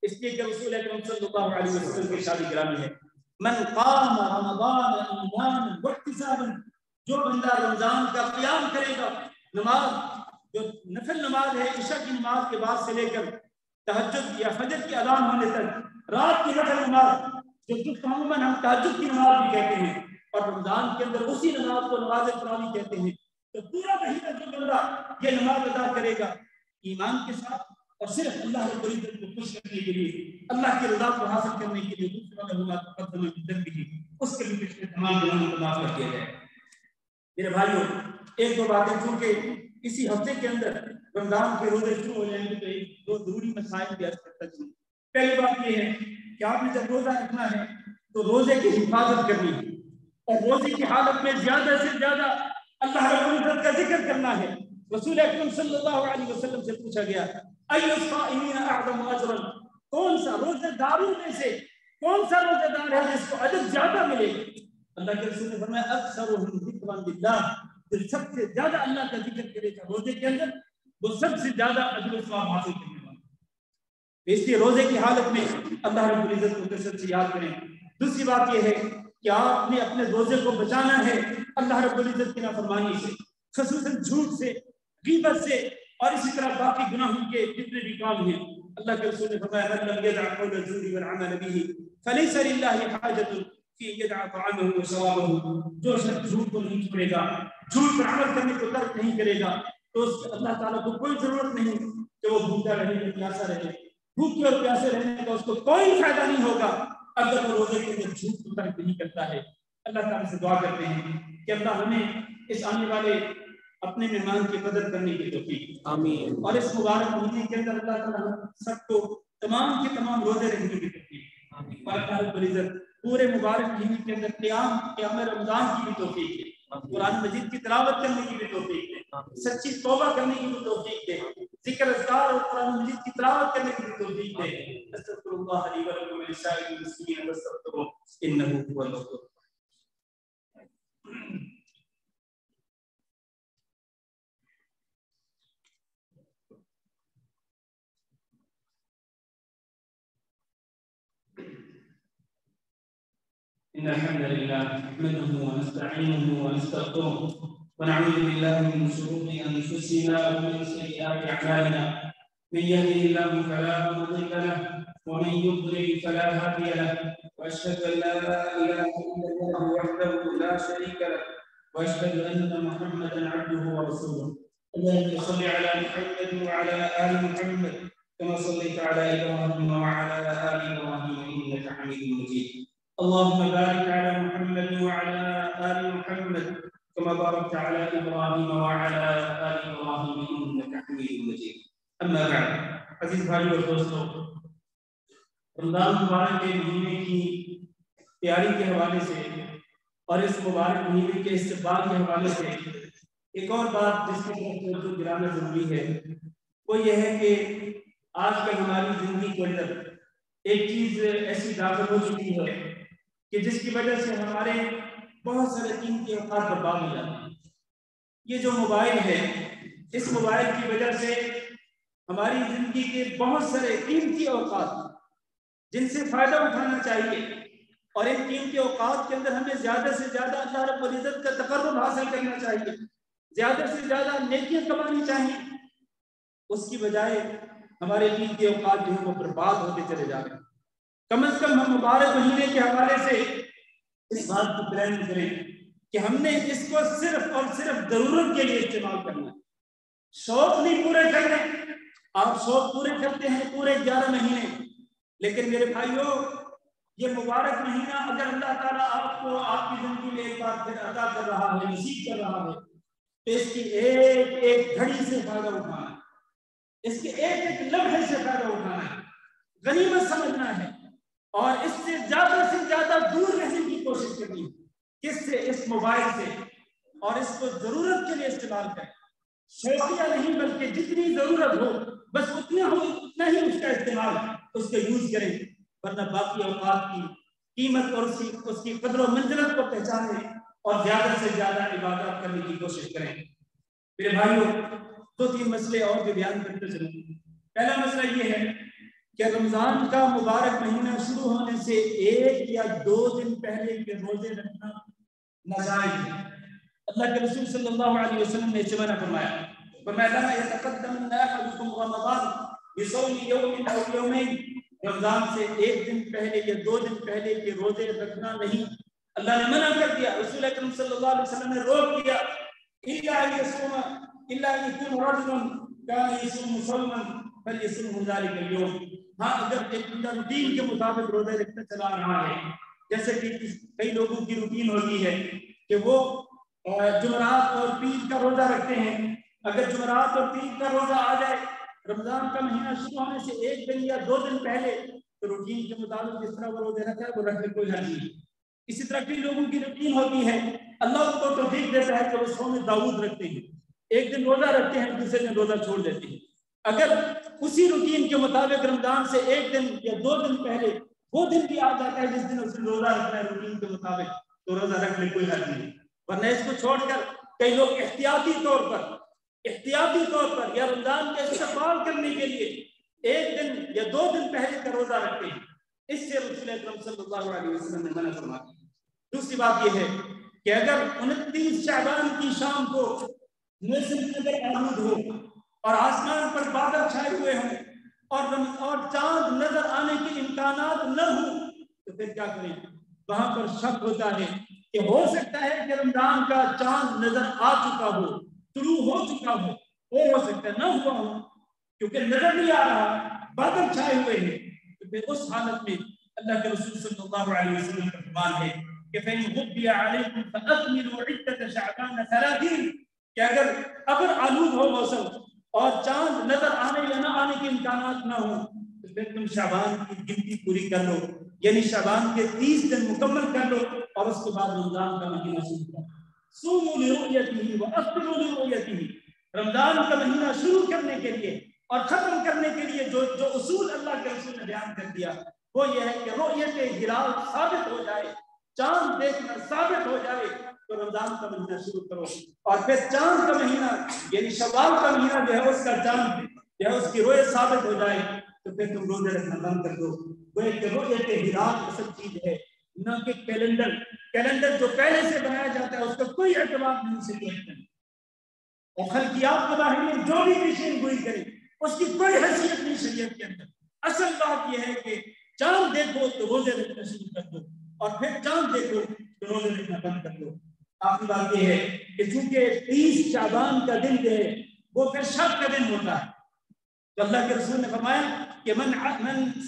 اس لیے کہ رسول اکرم صلی اللہ علیہ وسلم کی شادی گرامی ہے، من قام رمضان ایمانا واحتسابا، جو بندہ رمضان کا قیام کرے گا، نماز جو نفل نماز ہے عشاء کی نماز کے بعد سے لے کر تہجد یا فجر کی اذان ہونے تک، رات کی نفل نماز جو عموماً ہم تہجد کی نماز بھی کہتے ہیں اور رمضان کے اندر اسی نماز کو نماز تراویح کہتے ہیں، تو پورا مہینہ جو بندہ یہ نماز ادا کرے گا ایمان کے ساتھ اور صرف اللہ رب العزت کو خوش کرنے کے لیے، اللہ کی رضا کو حاصل کرنے کے لیے، غفر لہ ما تقدم من ذنبہ، اس کے بھی پچھلے تمام گناہوں کو معاف کر دیا جائے۔ میرے بھائیوں، 1-2 باتیں چونکہ اسی ہفتے کے اندر رمضان کے روزے شروع ہو جائیں گے تو 1-2 ضروری مسائل بھی عرض کرتا چلوں۔ پہلی بات یہ ہے کہ آپ نے جب روزہ رکھنا ہے تو روزے کی حفاظت کرنی ہے اور روزے کی حالت میں زیادہ سے زیادہ اللہ رب العزت کا ذکر کرنا ہے۔ رسول اکرم صلی اللہ علیہ وسلم سے پوچھا گیا، ای الصائمین اعظم اجرا، کون سا روزے داروں میں سے کون سا روزے دار ہے جس کو اجر زیادہ ملے گا؟ اللہ کے رسول نے فرمایا، اکثرهم ذکرا باللہ، جو سب سے زیادہ اللہ کا ذکر کرے گا روزے کے اندر وہ سب سے زیادہ اجر و ثواب حاصل کرنے والا۔ اس لیے روزے کی حالت میں اللہ رب العزت کو کثرت سے یاد کریں۔ دوسری بات یہ ہے کہ آپ نے اپنے روزے کو بچانا ہے اللہ رب العزت کی نافرمانی سے، خصوصاً جھوٹ سے، غیبت سے اور اسی طرح باقی گناہوں کے جتنے بھی کام ہیں۔ اللہ کے رسول نے فرمایا، من لم يدع قول الزور والعمل به فليس لله حاجة في يدع طعامه وشرابه، جو شخص جھوٹ کو نہیں چھوڑے گا، جھوٹ پر عمل کرنے کو ترک نہیں کرے گا، تو اس اللہ تعالیٰ کو کوئی ضرورت نہیں کہ وہ بھوکا رہے یا پیاسا رہے۔ بھوکے اور پیاسے رہنے کا اس کو کوئی فائدہ نہیں ہوگا اگر وہ روزے کے اندر جھوٹ کو ترک نہیں کرتا ہے۔ اللہ تعالیٰ سے دعا کرتے ہیں کہ اللہ ہمیں اس آنے والے اپنے مہمان کی قدر کرنے کی توفیق، آمین، اور اس مبارک مہینے کے اندر اللہ تعالیٰ ہم سب کو تمام کے تمام روزے رکھنے کی توفیق، آمین، اور اللہ رب العزت پورے مبارک مہینے کے اندر قیام رمضان کی بھی توفیق ہے، قرآن مجید کی تلاوت کرنے کی بھی توفیق ہے۔ سچی توبہ کرنے کی بھی توفیق دے، ذکر اذکار اور قرآن مجید کی تلاوت کرنے کی بھی توفیق دے۔ استغفر اللہ لی ولکم ولسائر المسلمین فاستغفروہ انہ هو الغفور۔ إن الحمد لله نحمده ونستعينه ونستغفره ونعوذ بالله من شرور أنفسنا ومن سيئات أعمالنا، من يهده الله فلا مضل له ومن يضلل فلا هادي له، وأشهد أن لا إله إلا الله وحده لا شريك له، وأشهد أن محمدا عبده ورسوله۔ اللهم صل على محمد وعلى آل محمد كما صليت على إبراهيم وعلى آل إبراهيم إنك حميد مجيد۔ اللهم بارك على محمد وعلى آل محمد كما باركت على إبراهيم وعلى آل إبراهيم إنك حميد مجيد۔ أما بعد، عزیز بھائیو اور دوستو، رمضان مبارک کے مہینے کی تیاری کے حوالے سے اور اس مبارک مہینے کے استقبال کے حوالے سے ایک اور بات جس کی توجہ دلانا ضروری ہے، وہ یہ ہے کہ آج کل ہماری زندگی کے اندر ایک چیز ایسی داخل ہو چکی ہے کہ جس کی وجہ سے ہمارے بہت سارے قیمتی اوقات برباد ہو جاتے ہیں۔ یہ جو موبائل ہے، اس موبائل کی وجہ سے ہماری زندگی کے بہت سارے قیمتی اوقات جن سے فائدہ اٹھانا چاہیے، اور ان قیمتی اوقات کے اندر ہمیں زیادہ سے زیادہ اللہ رب العزت کا تقرب حاصل کرنا چاہیے، زیادہ سے زیادہ نیکیاں کمانی چاہیے، اس کی بجائے ہمارے قیمتی اوقات جو ہیں وہ برباد ہوتے چلے جا رہے ہیں۔ کم از کم ہم مبارک مہینے کے حوالے سے اس بات کی پلاننگ کریں کہ ہم نے اس کو صرف اور صرف ضرورت کے لیے استعمال کرنا ہے، شوق نہیں پورے کرنے۔ آپ شوق پورے کرتے ہیں پورے 11 مہینے، لیکن میرے بھائیوں، یہ مبارک مہینہ اگر اللہ تعالیٰ آپ کو آپ کی زندگی میں ایک بار پھر عطا کر رہا ہے، نصیب کر رہا ہے، تو اس کی ایک ایک گھڑی سے فائدہ اٹھانا ہے، اس کے ایک ایک لمحے سے فائدہ اٹھانا ہے، غنیمت سمجھنا ہے، اور اس سے زیادہ دور رہنے کی کوشش کرنی ہے۔ کس سے؟ اس موبائل سے، اور اس کو ضرورت کے لیے استعمال کریں، شوقیہ نہیں بلکہ جتنی ضرورت ہو بس اتنا ہی اس کا استعمال، اس کا یوز کریں، ورنہ باقی اوقات کی قیمت اور اس کی قدر و منزلت کو پہچانیں اور زیادہ سے زیادہ عبادت کرنے کی کوشش کریں۔ میرے بھائیوں، 2-3 مسئلے اور بھی بیان کرتے چلوں۔ پہلا مسئلہ یہ ہے کہ رمضان کا مبارک مہینہ شروع ہونے سے 1 یا 2 دن پہلے کے روزے رکھنا ناجائز ہے۔ اللہ کے رسول صلی اللہ علیہ وسلم نے اس منع فرمایا، لا يتقدمن احدكم رمضان بصوم يوم او يومين، رمضان سے 1 دن پہلے یا 2 دن پہلے کے روزے رکھنا نہیں، اللہ نے منع کر دیا۔ رسول اکرم صلی اللہ علیہ وسلم نے روک دیا، الا ان يكون رجلا كان يصوم صوما فليصوم ذلك اليوم۔ ہاں، اگر ایک بندہ روٹین کے مطابق روزے رکھتے چلا رہا ہے، جیسے کہ کئی لوگوں کی روٹین ہوتی ہے کہ وہ جمعرات اور پیر کا روزہ رکھتے ہیں، اگر جمعرات اور پیر کا روزہ آ جائے رمضان کا مہینہ شروع ہونے سے 1 دن یا 2 دن پہلے، تو روٹین کے مطابق جس طرح وہ روزے رکھا ہے وہ رکھنے کوئی حرج نہیں۔ اسی طرح کئی لوگوں کی روٹین ہوتی ہے، اللہ ان کو توفیق دیتا ہے کہ وہ صوم داؤد رکھتے ہیں، 1 دن روزہ رکھتے ہیں، دوسرے دن روزہ چھوڑ دیتے ہیں۔ اگر اسی روٹین کے مطابق رمضان سے 1 دن یا 2 دن پہلے وہ دن بھی آ جاتا ہے جس دن اس نے روزہ رکھنا ہے روٹین کے مطابق، تو روزہ رکھنے کوئی حرج نہیں۔ ورنہ اس کو چھوڑ کر کئی لوگ احتیاطی طور پر یا رمضان کے استقبال کرنے کے لیے 1 دن یا 2 دن پہلے کا روزہ رکھتے ہیں، اس سے رسول اکرم صلی اللہ علیہ وسلم نے منع فرمایا۔ دوسری بات یہ ہے کہ اگر 29 شعبان کی شام کو موسم اگر آلود ہو اور آسمان پر بادل چھائے ہوئے ہوں اور چاند نظر آنے کے امکانات نہ ہوں، تو پھر کیا کریں؟ وہاں پر شک ہوتا ہے کہ ہو سکتا ہے کہ رمضان کا چاند نظر آ چکا ہو، طلوع ہو چکا ہو سکتا ہے نہ ہوا ہو، کیونکہ نظر نہیں آ رہا، بادل چھائے ہوئے ہیں۔ تو پھر اس حالت میں اللہ کے رسول صلی اللہ علیہ وسلم کا فرمان ہے کہ فَإِنْ غُبِّيَ عَلَيْكُمْ فَأَكْمِلُوا عِدَّةَ شَعْبَانَ 30، کہ اگر آلود ہو موسم اور چاند نظر آنے یا نہ آنے کے امکانات نہ ہوں، تو پھر تم شعبان کی گنتی پوری کر لو، یعنی شعبان کے 30 دن مکمل کر لو، اور اس کے بعد رمضان کا مہینہ شروع کرو۔ صوموا لرؤيته وافطروا لرؤيته. رمضان کا مہینہ شروع کرنے کے لیے اور ختم کرنے کے لیے جو اصول اللہ کے رسول نے بیان کر دیا وہ یہ ہے کہ رؤیت ہلال ثابت ہو جائے، چاند دیکھنا ثابت ہو جائے تو رمضان کا مہینہ شروع کرو، اور پھر چاند کا مہینہ یعنی شوال کا مہینہ جو ہے اس کا چاند جو ہے اس کی رؤیت ثابت ہو جائے تو پھر تم روزے رکھنا بند کر دو. وہ ایک رؤیت ہلال اصل چیز ہے، نہ کہ کیلنڈر جو پہلے سے بنایا جاتا ہے اس کا کوئی اعتبار نہیں شریعت میں، اور خلقیات کے بارے میں جو بھی پیشین گوئی کرے اس کی کوئی حیثیت نہیں شریعت کے اندر. اصل بات یہ ہے کہ چاند دیکھو تو روزے رکھنا شروع کر دو، اور پھر چاند دیکھو تو روزے رکھنا بند کر دو. آخری بات یہ ہے کہ چونکہ 30 شعبان کا دن جو ہے وہ پھر شک کا دن ہوتا ہے، تو اللہ کے رسول نے فرمایا کہ من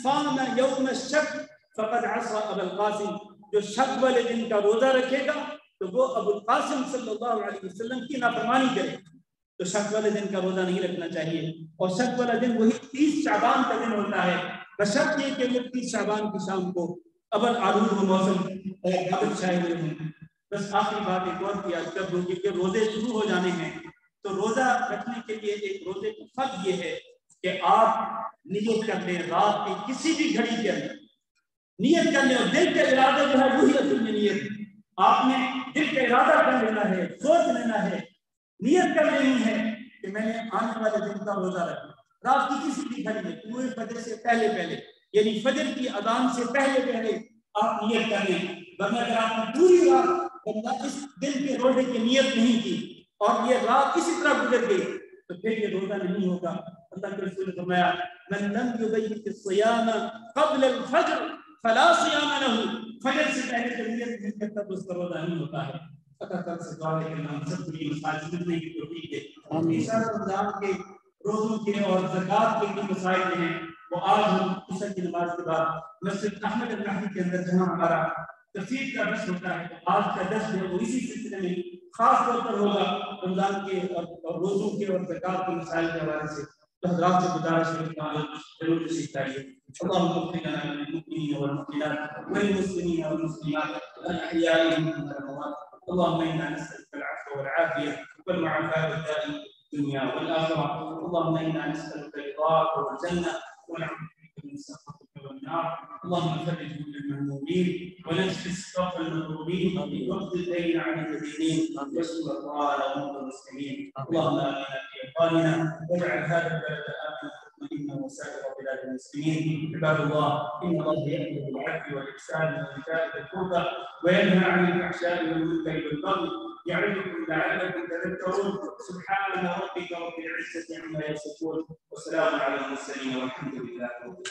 صام یوم الشک فقد عصى ابا القاسم، جو شک والے دن کا روزہ رکھے گا تو وہ ابو القاسم صلی اللہ علیہ وسلم کی نافرمانی کرے. تو شک والے دن کا روزہ نہیں رکھنا چاہیے، اور شک والا دن وہی 30 شعبان کا دن ہوتا ہے، بشرط یہ کہ 30 شعبان کی شام کو ابل آلود و موسم اور بادل چھائے ہوئے ہوں. بس آخری بات ایک اور کیا، جب روزے شروع ہو جانے ہیں تو روزہ رکھنے کے لیے ایک روزے کا فرض یہ ہے کہ آپ نیت کر لیں رات کی کسی بھی گھڑی کے اندر نیت کر لیں، اور دل کا ارادہ جو ہے وہی اصل میں نیت ہے. آپ نے دل کا ارادہ کر لینا ہے، سوچ لینا ہے، نیت کر لینی ہے کہ میں نے آنے والے دن کا روزہ رکھنا. رات کی کسی بھی گھڑی میں پورے فجر سے پہلے یعنی فجر کی اذان سے پہلے آپ نیت کر لیں. ورنہ اگر آپ نے پوری رات اس دن کے روزے کی نیت نہیں کی اور یہ رات اسی طرح گزر گئی تو پھر یہ روزہ نہیں ہوگا. اللہ کے رسول نے فرمایا من لم يبيت الصيام قبل الفجر فلا صيام له، فجر سے پہلے جو نیت نہیں کرتا تو اس کا روزہ نہیں ہوتا ہے. اللہ سے دعا ہے کہ ہم سب کو مسائل سمجھنے کی توفیق دے. عیسیٰ رمضان کے روزوں کے اور زکوٰۃ کے مسائل ہیں وہ آج ہم عشاء کی نماز کے بعد مسجد احمد النحوی کے اندر جہاں ہمارا تفسیر کا درس ہوتا ہے آج کا درس جو اسی سلسلے میں خاص طور پر ہوگا رمضان کے اور روزوں کے اور زکوٰۃ کے مسائل کے حوالے سے. حضرات سے گزارش ہے کہ ضرور تشریف لائیے. اللهم اغفر لنا وللمؤمنين والمؤمنات والمسلمين والمسلمات الاحياء منهم والاموات. اللهم انا نسالك العفو والعافيه والمعافاه الدائمه في الدنيا والاخره. اللهم انا نسالك رضاك والجنه ونعوذ بك من سخطك والنار. اللهم فرج كل المهمومين ونشف صف المظلومين واقض الدين عن المدينين واشف اطفال المسلمين. اللهم امنا في اوطاننا واجعل هذا البلد امنا مطمئنا وسائر بلاد المسلمين. عباد الله ان الله يامر بالعدل والاحسان وايتاء ذي القربى وينهى عن الفحشاء والمنكر والبغي يعظكم لعلكم تذكرون. سبحان ربك رب العزه عما يصفون وسلام على المرسلين والحمد لله رب العالمين.